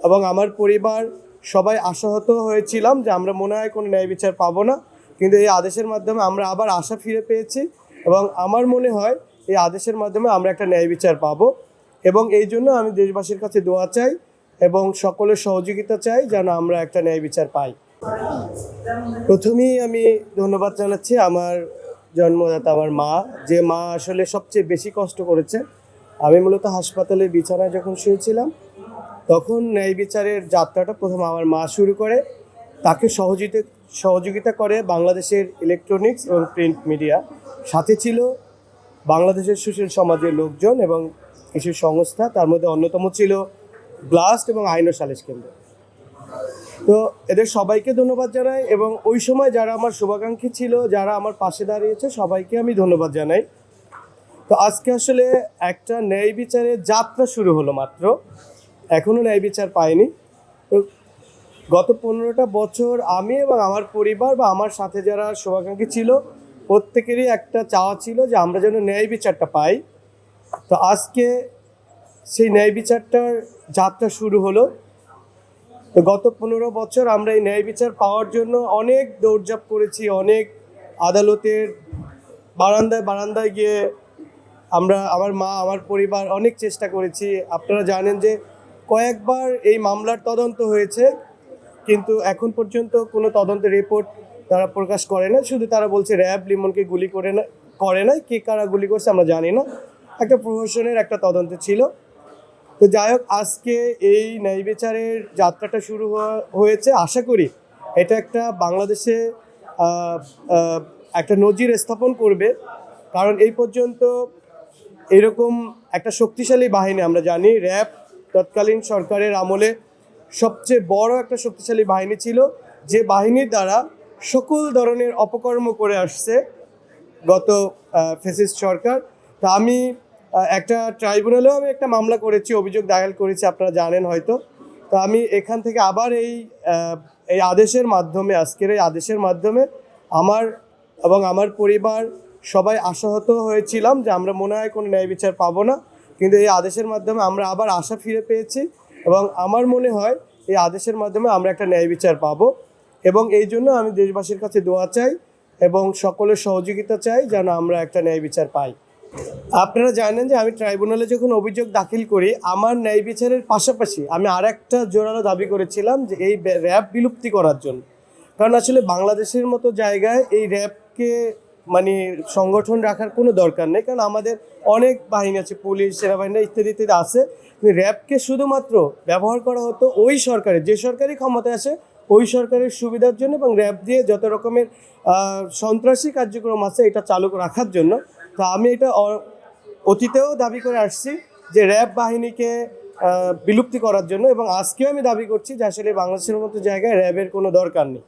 এবং আমার পরিবার সবাই আশাহত হয়েছিলাম যে আমরা মনে হয় কোনো ন্যায় বিচার পাবো না, কিন্তু এই আদেশের মাধ্যমে আমরা আবার আশা ফিরে পেয়েছি এবং আমার মনে হয় এই আদেশের মাধ্যমে আমরা একটা ন্যায় বিচার পাবো। এবং এই জন্য আমি দেশবাসীর কাছে দোয়া চাই এবং সকলের সহযোগিতা চাই যেন আমরা একটা ন্যায় বিচার পাই। প্রথমেই আমি ধন্যবাদ জানাচ্ছি আমার জন্মদাতা আমার মা, যে মা আসলে সবচেয়ে বেশি কষ্ট করেছে। আমি মূলত হাসপাতালের বিছানায় যখন শুয়েছিলাম তখন ন্যায় বিচারের যাত্রাটা প্রথম আমার মা শুরু করে। তাকে সহযোগিতা করে বাংলাদেশের ইলেকট্রনিক্স এবং প্রিন্ট মিডিয়া, সাথে ছিল বাংলাদেশের সুশীল সমাজের লোকজন এবং কিছু সংস্থা, তার মধ্যে অন্যতম ছিল ব্লাস্ট এবং আইন ও সালিশ কেন্দ্র। তো এদের সবাইকে ধন্যবাদ জানাই এবং ওই সময় যারা আমার শুভাকাঙ্ক্ষী ছিল, যারা আমার পাশে দাঁড়িয়েছে, সবাইকে আমি ধন্যবাদ জানাই। তো আজকে আসলে একটা ন্যায় বিচারের যাত্রা শুরু হলো মাত্র, এখনও ন্যায় বিচার পাইনি। তো গত 15টা বছর আমি এবং আমার পরিবার বা আমার সাথে যারা শুভাকাঙ্ক্ষী ছিল প্রত্যেকেরই একটা চাওয়া ছিল যে আমরা যেন ন্যায় বিচারটা পাই। তো আজকে সেই ন্যায় বিচারটার যাত্রা শুরু হলো। তো গত 15 বছর আমরা এই ন্যায় বিচার পাওয়ার জন্য অনেক দৌড়ঝাঁপ করেছি, অনেক আদালতের বারান্দায় গিয়ে আমার মা আমার পরিবার অনেক চেষ্টা করেছি। আপনারা জানেন যে কয়েকবার এই মামলার তদন্ত হয়েছে, কিন্তু এখন পর্যন্ত কোনো তদন্তের রিপোর্ট তারা প্রকাশ করে না। শুধু তারা বলছে র্যাব লিমনকে গুলি করে নাই, কে কারা গুলি করছে আমরা জানি না, একটা প্রহসনের একটা তদন্ত ছিল। তো যাই হোক, আজকে এই ন্যায় বিচারের যাত্রাটা শুরু হয়েছে। আশা করি এটা একটা বাংলাদেশে একটা নজির স্থাপন করবে, কারণ এই পর্যন্ত এরকম একটা শক্তিশালী বাহিনী, আমরা জানি র্যাব তৎকালীন সরকারের আমলে সবচেয়ে বড় একটা শক্তিশালী বাহিনী ছিল, যে বাহিনীর দ্বারা সকল ধরনের অপকর্ম করে আসছে গত ফ্যাসিস্ট সরকার। তা আমি একটা ট্রাইব্যুনালেও আমি একটা মামলা করেছি, অভিযোগ দায়ের করেছি, আপনারা জানেন হয়তো। তো আমি এখান থেকে আবার এই আদেশের মাধ্যমে, আজকের এই আদেশের মাধ্যমে আমার এবং আমার পরিবার সবাই আশাহত হয়েছিলাম যে আমরা মনে হয় কোনো ন্যায় বিচার পাবো না, কিন্তু এই আদেশের মাধ্যমে আমরা আবার আশা ফিরে পেয়েছি এবং আমার মনে হয় এই আদেশের মাধ্যমে আমরা একটা ন্যায় বিচার পাবো। এবং এই জন্য আমি দেশবাসীর কাছে দোয়া চাই এবং সকলের সহযোগিতা চাই যেন আমরা একটা ন্যায় বিচার পাই। আপনারা জানেন যে আমি ট্রাইব্যুনালে যখন অভিযোগ দাখিল করি, আমার ন্যায় বিচারের পাশাপাশি আমি আর একটা জোরালো দাবি করেছিলাম যে এই র্যাব বিলুপ্তি করার জন্য। কারণ আসলে বাংলাদেশের মতো জায়গায় এই র্যাবকে মানে সংগঠন রাখার কোনো দরকার নেই, কারণ আমাদের অনেক বাহিনী আছে, পুলিশ, সেনাবাহিনী ইত্যাদি ইত্যাদি আছে। র্যাবকে শুধুমাত্র ব্যবহার করা হতো ওই সরকারের, যে সরকারি ক্ষমতায় আসে ওই সরকারের সুবিধার জন্য, এবং র্যাব দিয়ে যত রকমের সন্ত্রাসী কার্যক্রম আছে এটা চালু রাখার জন্য। তো আমি এটা অতীতেও দাবি করে আসছি যে র্যাব বাহিনীকে বিলুপ্তি করার জন্য, এবং আজকেও আমি দাবি করছি যে আসলে বাংলাদেশের মতো জায়গায় র্যাবের কোনো দরকার নেই।